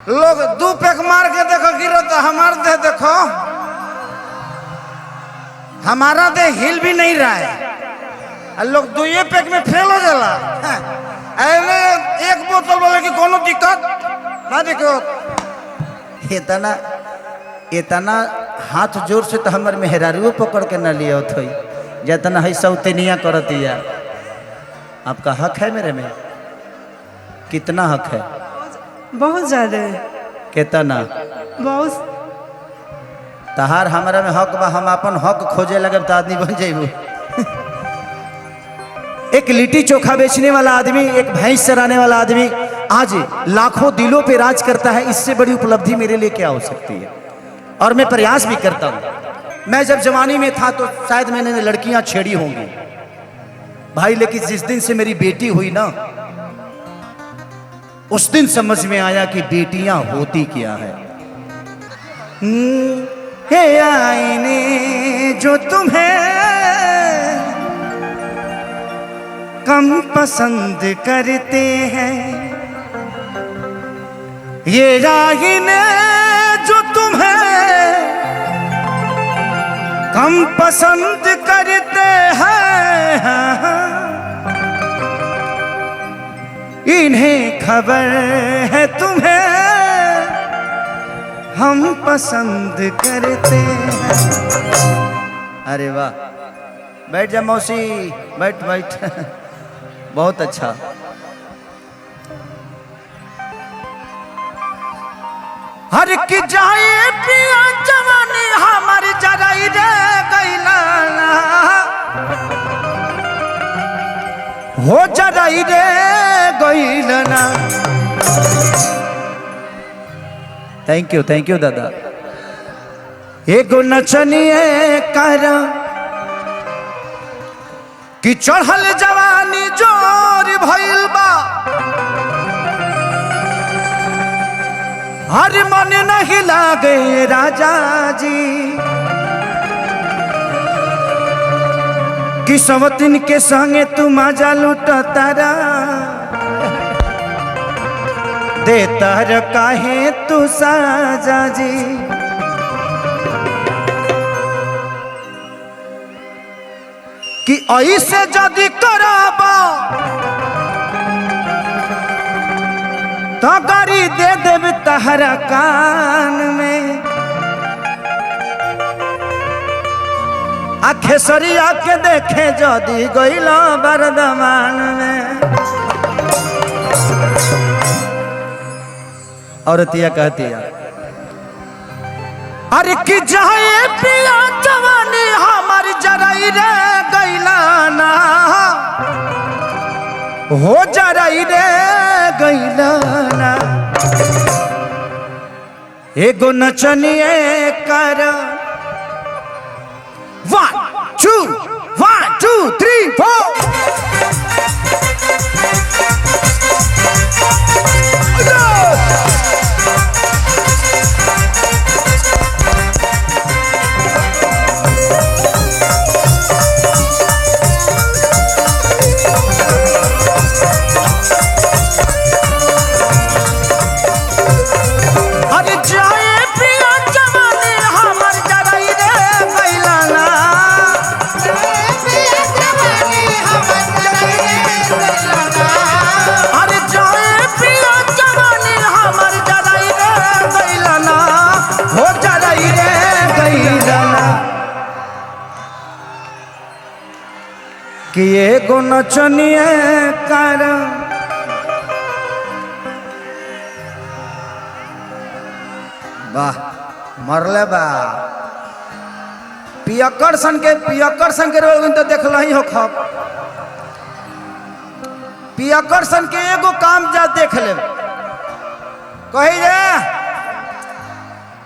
लोग दू पैक मार के देखो गिरो तो हमार दे देखो, हमारा दे हिल भी नहीं रहा है। लोग दो ये पैक में फेल हो जाला। एक बोतल बोले कि कोनो दिक्कत ना देखो। इतना इतना हाथ जोर से तो हमारे मेहरारू पकड़ के ना लिया थी जितना है सौतनिया करतिया। आपका हक है मेरे में? कितना हक है? बहुत ज्यादा। कितना? बहुत। तहार हमारा में हक बा, हम अपन हक खोजे लगे तो आदमी बन जाइबू। एक लिट्टी चोखा बेचने वाला आदमी, एक भैंस चराने वाला आदमी आज लाखों दिलों पे राज करता है। इससे बड़ी उपलब्धि मेरे लिए क्या हो सकती है? और मैं प्रयास भी करता हूं। मैं जब जवानी में था तो शायद मैंने लड़कियां छेड़ी होंगी भाई, लेकिन जिस दिन से मेरी बेटी हुई ना, उस दिन समझ में आया कि बेटियां होती क्या है। हे आईने जो तुम्हें कम पसंद करते हैं, ये आईने जो तुम्हें कम पसंद करते हैं, इन्हें खबर है तुम्हें हम पसंद करते हैं। अरे वाह, बैठ जा मौसी, बैठ बैठ। बहुत अच्छा। हर की जाए पिया जवानी हमारी जराई रे गईला हो, जराई रे गईला। थैंक यू दादा। एगो नचनिए कर कि चढ़ल जवानी जोर भइल बा, हर मन नहीं लागे राजा जी, कि सवतिन के संगे तू मजा लूट तारा, देता काहे तू साजा जी। कि ऐसे जदि कराबा तो गाड़ी दे देव तहरा कान में, खेसरिया के देखे जदि गईला बरदमान में। औरतिया कहती है अरे कि जाए पिया जवानी हमारी जराई रे गईला ना हो, जराई रे गईला ना। एगो नचनिए कर 1 2 3 4। कि एगो नचनिए कर वाह मरले बा। पियक्कड़ सन के तो देखल ही हो खब। पियक्कड़ सन के एगो काम जा देख ले, कही जे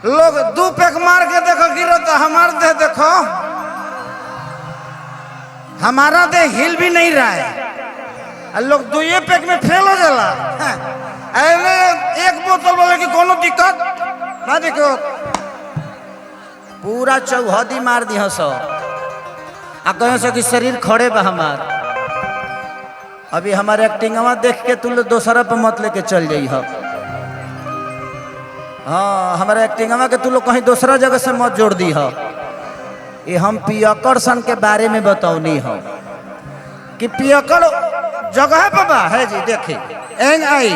लोग दू पैक मार के देखो गिरो तो हमार दे देखो, हमारा दे हिल भी नहीं रहा है। लोग दो ये पैक में फेल हो जाला। एक बोतल बोले कि कोनो दिक्कत ना देखो, पूरा चौहदी मार दी सो आ कहो सो कि शरीर खड़े बा हमार। अभी हमारे एक्टिंगवा देख के तुम लोग दोसरा पे मत लेके चल जाई हो। हाँ हमारे एक्टिंगवा के तू लोग कहीं दूसरा जगह से मत जोड़ दी हो। ये हम पियकड़ सन के बारे में बतौनी हो कि पियकड़ जगह पे बा है जी। देखी एंग आई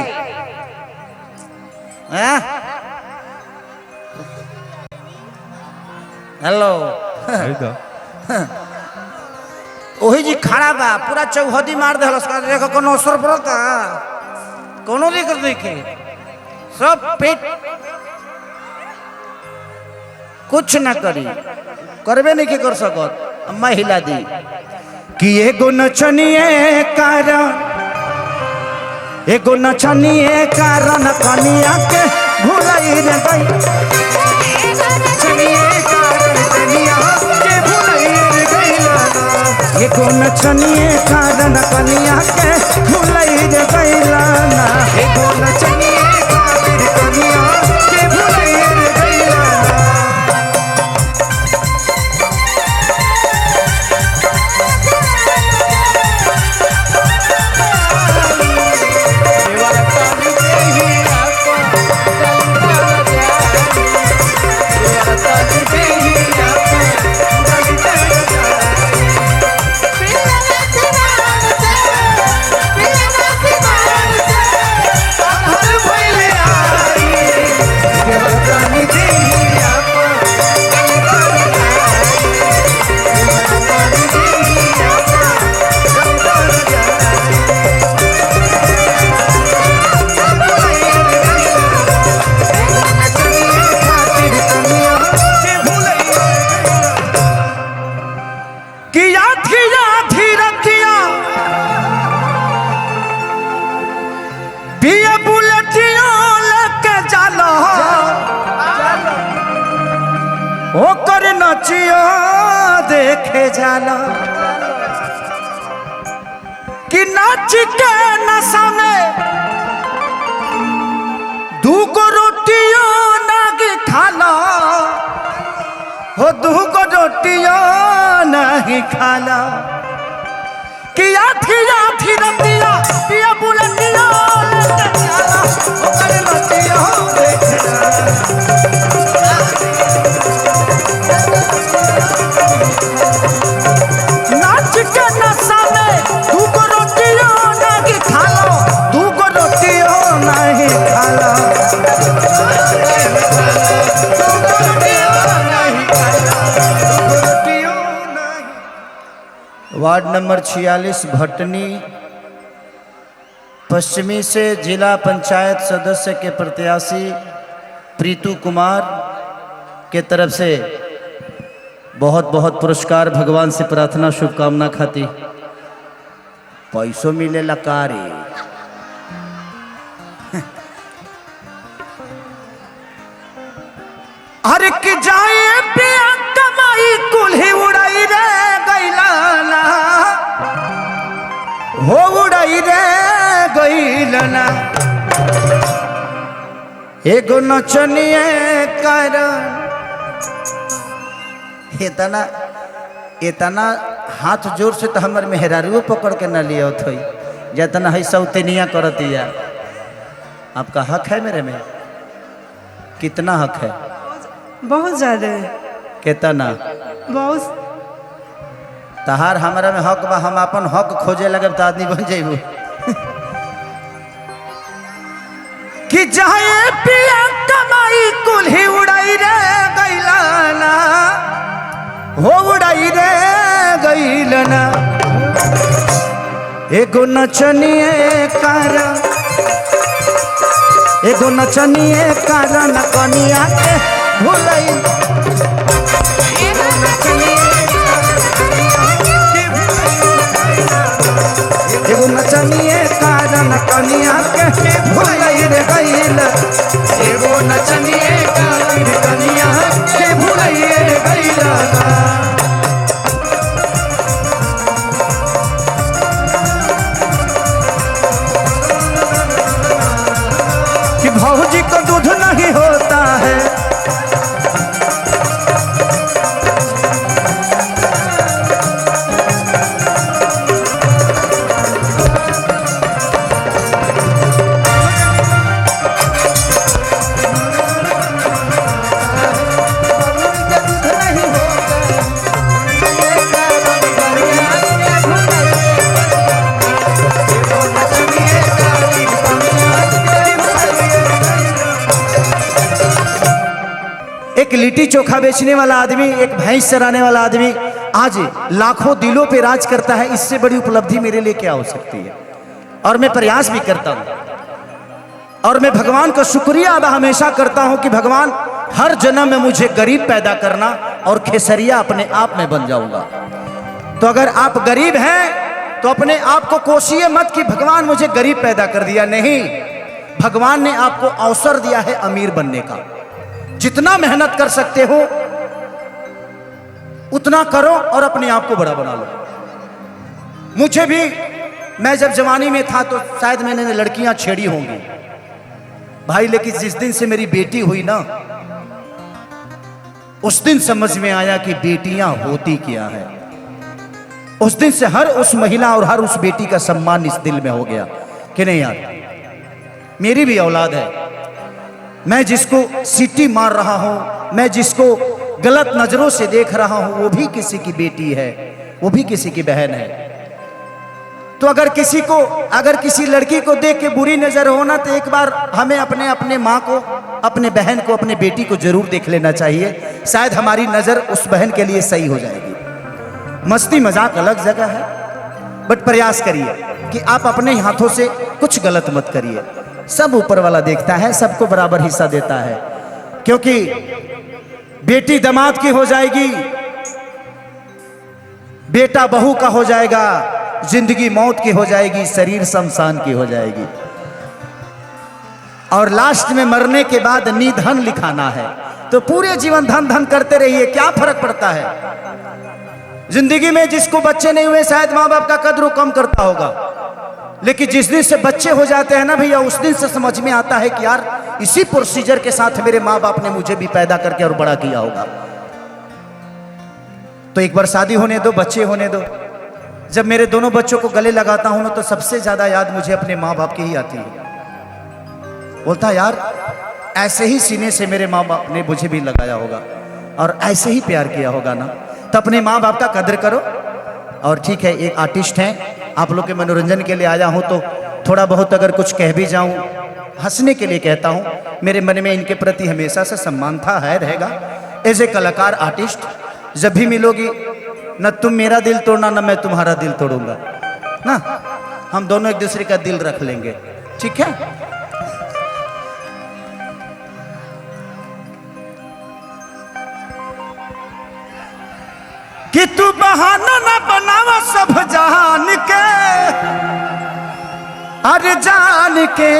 हेलो वही जी खड़ा बा पूरा चौहदी मार दे देखो कोनो असर पड़ता कोनो दिक्कत नहीं के सब पेट कुछ ना करी करबे नहीं के कर सकत महिला दी कि एगो नचनिए कारण कनिया के भुलाई रे गई एगो नचनिए कारण कनिया के भुलाई रे गईला ना एगो नचनिए कारण कनिया के भुलाई रे गईला ओकर नचियो देखे जाला कि नाच के नशा में दूगो रोटियो नागे खाला हो दूगो रोटियो नहीं खाला कि आधी आधी रतिया पिया बुलंदिया लेके जाला ओकर नचियो देखे जाला नाच के नशा में दूगो रोटियो नहीं खालो दूगो रोटियो नहीं खालो वार्ड नंबर 46 भटनी पश्चिमी से जिला पंचायत सदस्य के प्रत्याशी प्रीतू कुमार के तरफ से बहुत बहुत पुरस्कार भगवान से प्रार्थना शुभकामना खाती पैसों मिले लकारी अरे कि जाए पिया कमाई कुल्ही उड़ाई रे गैलाना हो उड़ाई रे गैलाना एगो नचनिए कारण इतना इतना हाथ जोर से तो हमारे मेहरारू पकड़ के न लिया थी जितना है सौतनिया करतिया। आपका हक है मेरे में कितना हक है बहुत ज्यादा कितना बहुत तहार हमारा में हक बा हम अपन हक खोजे लगे तो आदमी बन जेबू कि जाए पिया कमाई कुल्ही उड़ाई रे गैलाना हो उड़ाई रे गैलाना एगो नचनिए कारण कनिया के भुलाई एगो नचनिए कारण कनिया के भुलाई रे गईल एगो नचनिए कारण कनिया के भुलाई रे गईल कि भौजी को दूध नहीं होता है एक लिट्टी चोखा बेचने वाला आदमी, एक भैंस चराने वाला आदमी आज लाखों दिलों पे राज करता है, इससे बड़ी उपलब्धि मेरे लिए क्या हो सकती है। और मैं प्रयास भी करता हूं और मैं भगवान का शुक्रिया अदा हमेशा करता हूं कि भगवान हर जन्म में मुझे गरीब पैदा करना और खेसरिया अपने आप में बन जाऊंगा। तो अगर आप गरीब हैं तो अपने आप को कोसिए मत कि भगवान मुझे गरीब पैदा कर दिया। नहीं, भगवान ने आपको अवसर दिया है अमीर बनने का। जितना मेहनत कर सकते हो उतना करो और अपने आप को बड़ा बना लो। मुझे भी, मैं जब जवानी में था तो शायद मैंने लड़कियां छेड़ी होंगी भाई, लेकिन जिस दिन से मेरी बेटी हुई ना, उस दिन समझ में आया कि बेटियां होती क्या है। उस दिन से हर उस महिला और हर उस बेटी का सम्मान इस दिल में हो गया कि नहीं यार, मेरी भी औलाद है। मैं जिसको सीटी मार रहा हूं, मैं जिसको गलत नजरों से देख रहा हूं, वो भी किसी की बेटी है, वो भी किसी की बहन है। तो अगर किसी लड़की को देख के बुरी नजर हो ना, तो एक बार हमें अपने माँ को, अपने बहन को, अपने बेटी को जरूर देख लेना चाहिए। शायद हमारी नजर उस बहन के लिए सही हो जाएगी। मस्ती मजाक अलग जगह है, बट प्रयास करिए कि आप अपने हाथों से कुछ गलत मत करिए। सब ऊपर वाला देखता है, सबको बराबर हिस्सा देता है। क्योंकि बेटी दामाद की हो जाएगी, बेटा बहू का हो जाएगा, जिंदगी मौत की हो जाएगी, शरीर शमशान की हो जाएगी, और लास्ट में मरने के बाद निधन लिखाना है। तो पूरे जीवन धन धन करते रहिए, क्या फर्क पड़ता है। जिंदगी में जिसको बच्चे नहीं हुए शायद माँ बाप का कद्र कम करता होगा, लेकिन जिस दिन से बच्चे हो जाते हैं ना भैया, उस दिन से समझ में आता है कि यार इसी प्रोसीजर के साथ मेरे माँ बाप ने मुझे भी पैदा करके और बड़ा किया होगा। तो एक बार शादी होने दो, बच्चे होने दो। जब मेरे दोनों बच्चों को गले लगाता हूं ना, तो सबसे ज्यादा याद मुझे अपने माँ बाप की ही आती है। बोलता यार ऐसे ही सीने से मेरे माँ बाप ने मुझे भी लगाया होगा और ऐसे ही प्यार किया होगा ना। तो अपने माँ बाप का कदर करो। और ठीक है, एक आर्टिस्ट हैं, आप लोग के मनोरंजन के लिए आया हूं, तो थोड़ा बहुत अगर कुछ कह भी जाऊं, हंसने के लिए कहता हूं। मेरे मन में इनके प्रति हमेशा से सम्मान था, है, रहेगा। एज ए कलाकार आर्टिस्ट, जब भी मिलोगी न तुम मेरा दिल तोड़ना, न मैं तुम्हारा दिल तोड़ूंगा ना। हम दोनों एक दूसरे का दिल रख लेंगे, ठीक है। कि तू बहाना ना बनावा सब जान के, अरे जान के,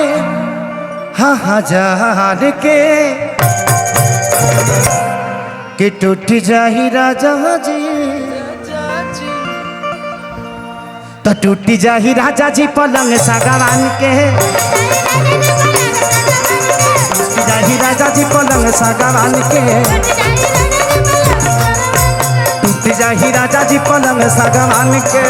हाँ हाँ जान के, कि टूट जाही राजा जी, तो टूट जाही राजा जी पलंग सागवान के, टूट जाही राजा जी पलंग सागवान के, टूट जाही राजा जी पलंग सागवान के।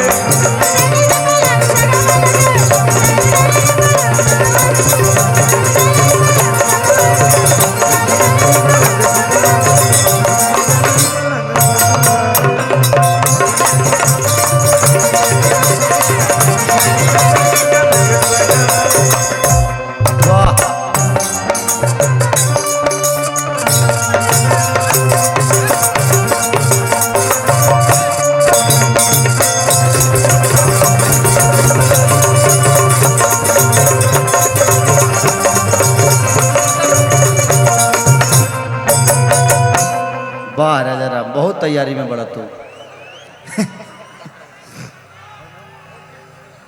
वाह राजा राम, बहुत तैयारी में बड़ा तू।